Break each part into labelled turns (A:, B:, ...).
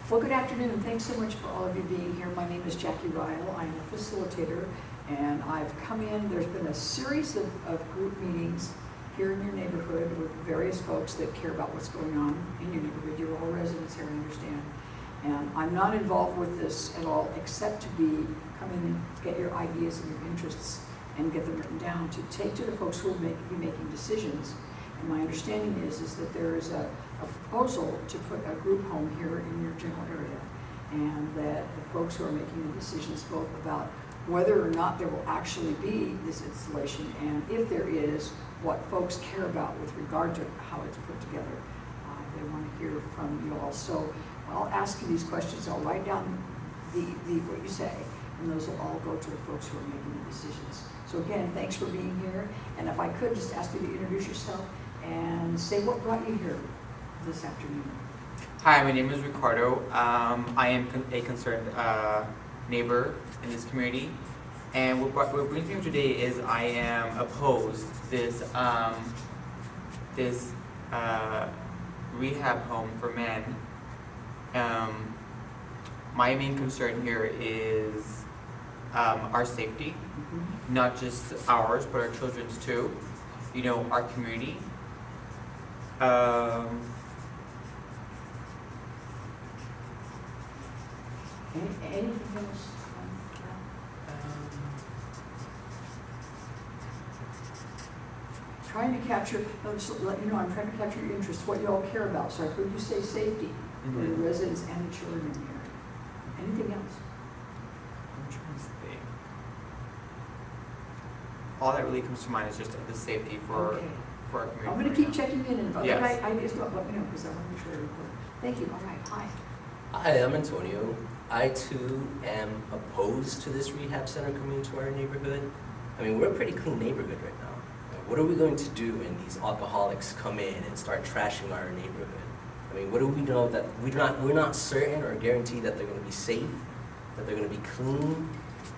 A: Well, good afternoon. Thanks so much for all of you being here. My name is Jackie Ryle. I'm a facilitator, and I've come in. There's been a series of group meetings here in your neighborhood with various folks that care about what's going on in your neighborhood. You're all residents here, I understand. And I'm not involved with this at all, except to come in and get your ideas and your interests and get them written down to take to the folks who will be making decisions. And my understanding is that there is a proposal to put a group home here in your general area, and that the folks who are making the decisions both about whether or not there will actually be this installation, and if there is, what folks care about with regard to how it's put together. They want to hear from you all. So I'll ask you these questions. I'll write down what you say, and those will all go to the folks who are making the decisions. So again, thanks for being here. And if I could just ask you to introduce yourself and say what brought you here this afternoon.
B: Hi, my name is Ricardo. I am a concerned neighbor in this community, and what brings me here today is I am opposed this rehab home for men. My main concern here is our safety, not just ours, but our children's too. You know, our community.
A: Anything else? Trying to capture, just to let you know, I'm trying to capture your interests, what you all care about. So I heard you say safety for the residents and the children in the area. Anything else?
B: I'm trying to think. All that really comes to mind is just the safety for our community.
A: I'm going to keep checking in, and if other
B: Yes.
A: ideas let me know, because I want to make sure I report. Thank you. All right. Hi.
C: Hi, I'm Antonio. I too am opposed to this rehab center coming to our neighborhood. I mean, we're a pretty clean neighborhood right now. What are we going to do when these alcoholics come in and start trashing our neighborhood? I mean, what do we know that we're not certain or guaranteed that they're going to be safe, that they're going to be clean,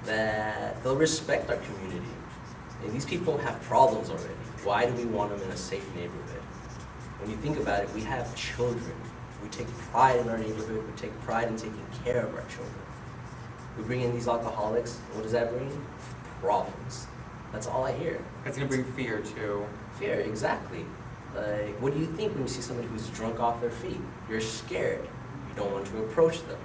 C: that they'll respect our community? And these people have problems already. Why do we want them in a safe neighborhood? When you think about it, we have children. We take pride in our neighborhood. We take pride in taking care of our children. We bring in these alcoholics. What does that bring? Problems. That's all I hear.
B: It's going to bring fear too.
C: Fear, exactly. Like, what do you think when you see somebody who's drunk off their feet? You're scared. You don't want to approach them.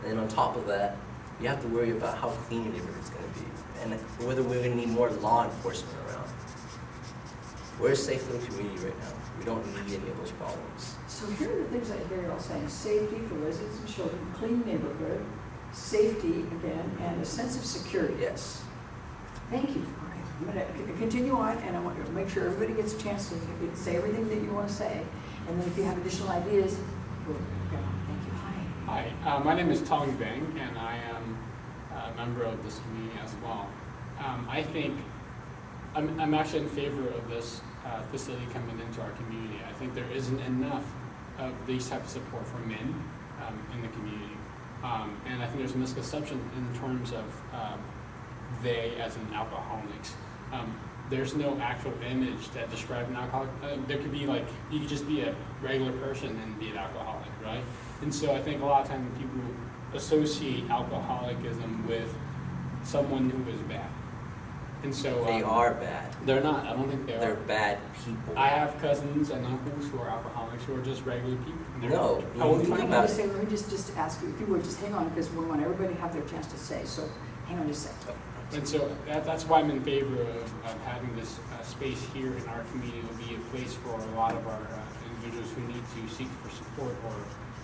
C: And then on top of that, you have to worry about how clean your neighborhood's going to be, and whether we're going to need more law enforcement around. We're a safe little community right now. We don't need any of those problems.
A: So here are the things I hear you all saying: safety for residents and children, clean neighborhood, safety again, and a sense of security.
C: Yes.
A: Thank you. All right. I'm going to continue on, and I want to make sure everybody gets a chance to say everything that you want to say. And then if you have additional ideas, we'll go on. Thank you. Hi.
D: Hi, my name is Thong, and I am a member of this community as well. I think I'm actually in favor of this facility coming into our community. I think there isn't enough of these types of support for men in the community. And I think there's a misconception in terms of they as in alcoholics. There's no actual image that describes an alcoholic. There could be like, you could just be a regular person and be an alcoholic, right? And so I think a lot of times people associate alcoholicism with someone who is bad. And so
C: They are bad.
D: They're not. I don't think they are.
C: They're bad people.
D: I have cousins and uncles who are alcoholics who are just regular people.
C: No.
A: Let me just ask you, if you would just hang on, because we want everybody to have their chance to say. So hang on just a second.
D: And so that's why I'm in favor of having this space here in our community. It will be a place for a lot of our individuals who need to seek for support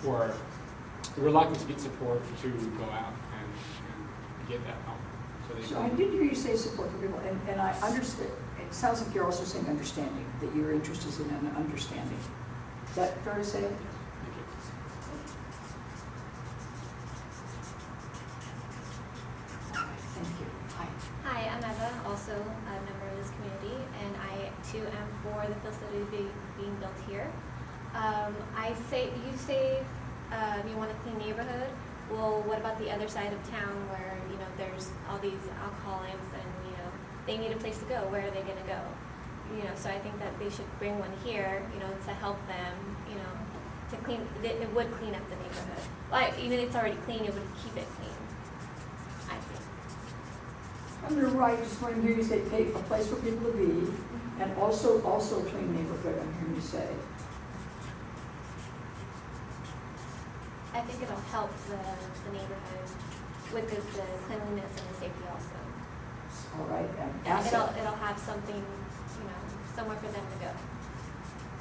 D: or reluctant to get support to go out and get that help.
A: So I did hear you say support for people, and I understand. It sounds like you're also saying understanding, that your interest is in an understanding. Is that fair to say?
D: Thank you.
A: Thank you. Hi.
E: Hi, I'm Eva, also a member of this community, and I too am for the facility being built here. You say you want a clean neighborhood. Well, what about the other side of town where, you know, there's all these alcoholics and, you know, they need a place to go. Where are they going to go? You know, so I think that they should bring one here, you know, to help them, you know, to clean, it would clean up the neighborhood. Like, even if it's already clean, it would keep it clean, I think.
A: And you're right, just want to hear you say, take a place for people to be, and also a clean neighborhood, I'm hearing you say.
E: I think it'll help the neighborhood with the cleanliness and the safety also.
A: All right, and
E: And
A: asset.
E: it'll have something, you know, somewhere for them to go.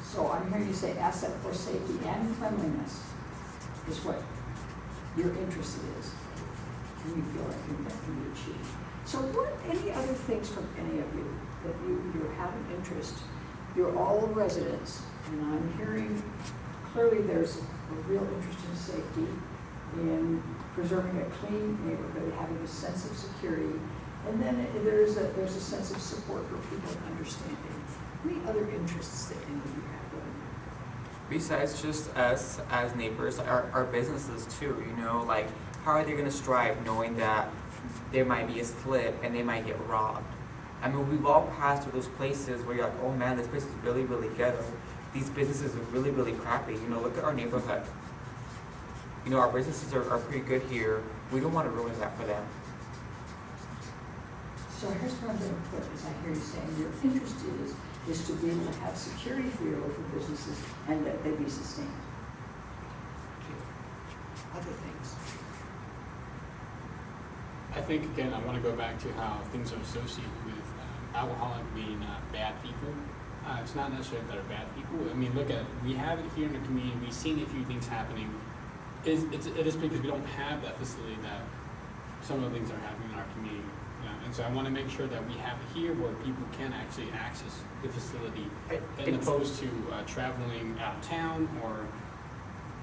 A: So I'm hearing you say asset for safety and cleanliness is what your interest is, and you feel like that can be achieved. So what, any other things from any of you that you have an interest? You're all residents, and I'm hearing clearly there's a real interest in safety, in preserving a clean neighborhood, having a sense of security, and then there's a sense of support for people and understanding. Any other interests that any of you have going on?
B: Besides just us as neighbors, our businesses too, you know, like how are they gonna strive knowing that there might be a slip and they might get robbed? I mean, we've all passed through those places where you're like, oh man, this place is really, really ghetto. These businesses are really, really crappy. You know, look at our neighborhood. You know, our businesses are pretty good here. We don't want to ruin that for them.
A: So here's what I'm going to put, as I hear you saying, your interest is to be able to have security for your local businesses and that they be sustained. Other things.
D: I think, again, I want to go back to how things are associated with alcoholic being bad people. It's not necessarily that they're bad people. I mean, look at it. We have it here in the community. We've seen a few things happening. It is because we don't have that facility that some of the things are happening in our community. And so I want to make sure that we have it here where people can actually access the facility, as opposed to traveling out of town or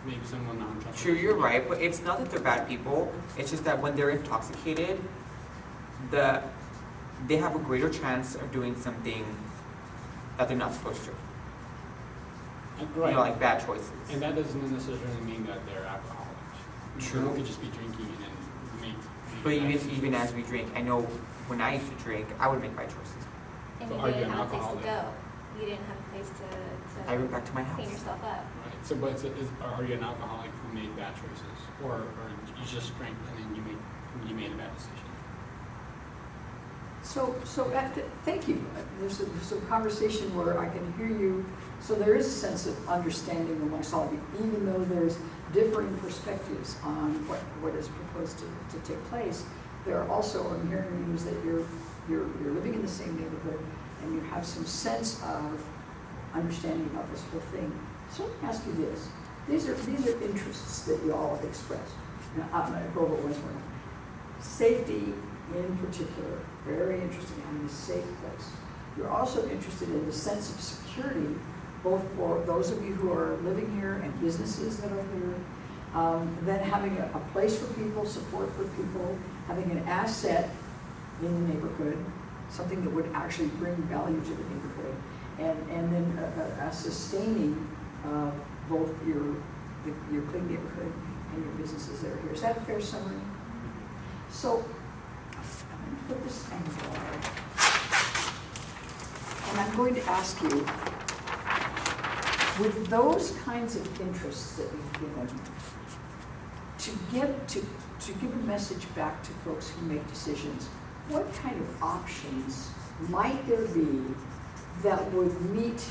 D: maybe someone non-traveling.
B: True, you're right, but it's not that they're bad people. It's just that when they're intoxicated, they have a greater chance of doing something that they're not supposed to.
D: Right.
B: You know, like bad choices.
D: And that doesn't necessarily mean that they're alcoholics.
B: True.
D: Someone could just be drinking and make
B: But
D: bad decisions.
B: even as we drink, I know when I used to drink, I would make bad choices.
E: And
D: So
E: you
D: are you
E: didn't
D: an
E: have a place to
D: alcoholic?
E: go. You didn't have a place to
B: I went back to my house.
E: clean yourself up.
D: Right. So, but are you an alcoholic who made bad choices, or you just drank and then you made a bad decision?
A: Thank you. There's a conversation where I can hear you. So there is a sense of understanding amongst all of you, even though there's differing perspectives on what is proposed to take place. There are also, I'm hearing you is that you're living in the same neighborhood and you have some sense of understanding about this whole thing. So let me ask you this. These are interests that you all have expressed. Now, I'm going to go over it once more. Safety in particular, very interested in having a safe place. You're also interested in the sense of security, both for those of you who are living here and businesses that are here, then having a place for people, support for people, having an asset in the neighborhood, something that would actually bring value to the neighborhood, and then a sustaining both your clean neighborhood and your businesses that are here. Is that a fair summary? So I'm going to put this angle on, and I'm going to ask you, with those kinds of interests that you've given, to give a message back to folks who make decisions, what kind of options might there be that would meet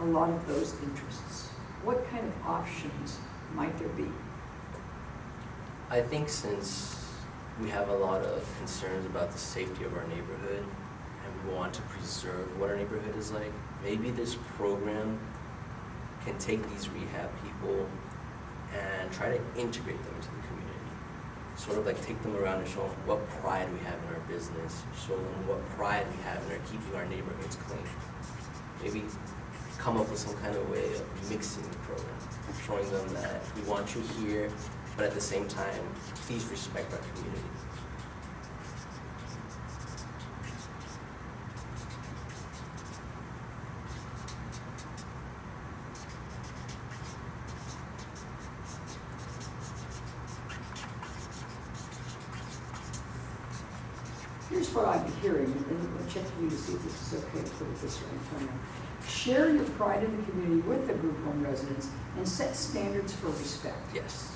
A: a lot of those interests? What kind of options might there be?
C: I think since we have a lot of concerns about the safety of our neighborhood and we want to preserve what our neighborhood is like, maybe this program can take these rehab people and try to integrate them into the community. Sort of like take them around and show them what pride we have in our business, show them what pride we have in our keeping our neighborhoods clean. Maybe come up with some kind of way of mixing the program, showing them that we want you here, but at the same time, please respect our community.
A: Here's what I'm hearing, and I'll check with you to see if this is okay to put it this way in front of you. Share your pride in the community with the group home residents and set standards for respect.
C: Yes.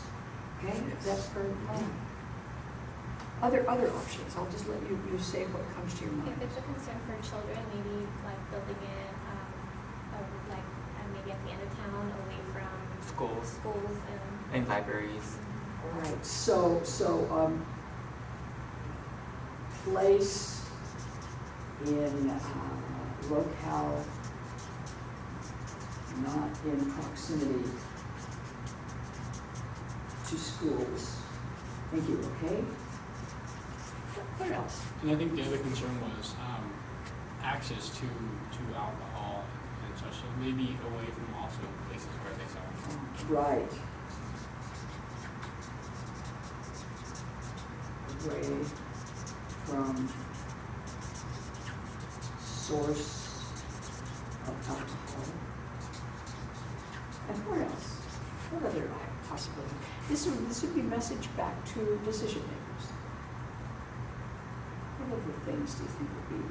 A: Okay,
C: Yes.
A: that's for, other options, I'll just let you say what comes to your mind.
E: If it's a concern for children, maybe like building it, like maybe at the end of town, away from
B: Schools
E: schools
B: and libraries.
A: All right, so, place in locale not in proximity to schools. Thank you, okay? What else?
D: And I think the other concern was access to alcohol and such, so maybe away from also places where they sell.
A: Right. Away from source of alcohol. And where else? What other possibility? This would be message back to decision makers. What other things do you think would be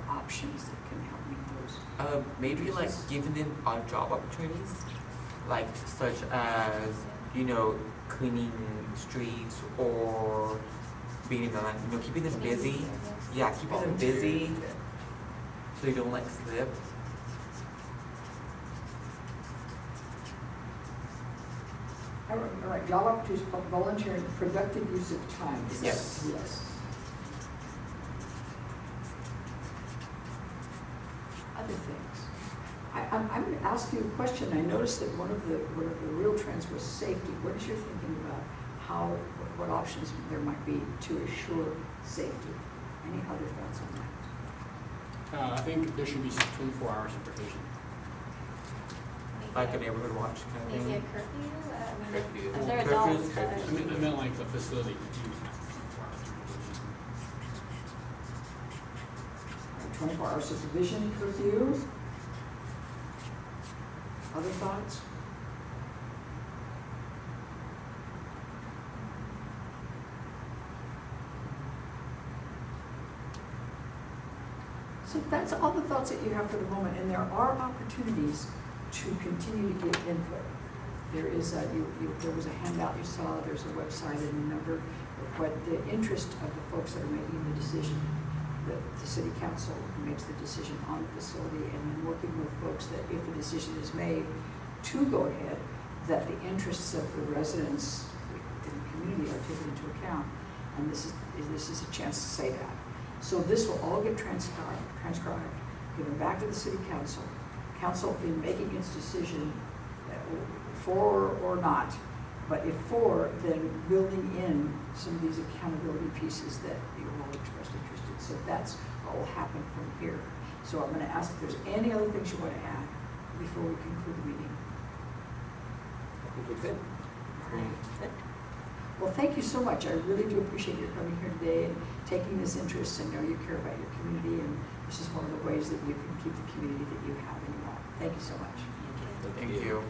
A: options that can help meet those?
B: Maybe like giving them job opportunities, like such as, you know, cleaning streets or being like, you know, keeping them busy. Yeah, keeping them busy so you don't like slip.
A: All right, job opportunities, volunteering, productive use of time.
B: Yes.
A: Yes. Other things. I'm going to ask you a question. I noticed that one of the real trends was safety. What is your thinking about what options there might be to assure safety? Any other thoughts on that?
D: I think there should be 24-hour supervision.
B: Like a neighborhood watch kind of
E: maybe a
B: thing.
E: curfew.
C: Curfew.
E: They're
B: Curfews,
E: adults.
B: curfews.
D: I meant like the facility could use that 24-hour supervision.
A: 24-hour supervision, curfew. Other thoughts? So that's all the thoughts that you have for the moment, and there are opportunities to continue to give input. There is there was a handout you saw, there's a website and a number, but the interest of the folks that are making the decision, the city council makes the decision on the facility, and then working with folks that if the decision is made to go ahead, that the interests of the residents in the community are taken into account, and this is a chance to say that. So this will all get transcribed, given back to the city council. Council in making its decision for or not, but if for, then building in some of these accountability pieces that you all expressed interest in. So that's what will happen from here. So I'm going to ask if there's any other things you want to add before we conclude the meeting.
C: I think we're good.
A: Well, thank you so much. I really do appreciate your coming here today and taking this interest, and know you care about your community, and this is one of the ways that you can keep the community that you have in your own. Thank you so much.
B: Thank you.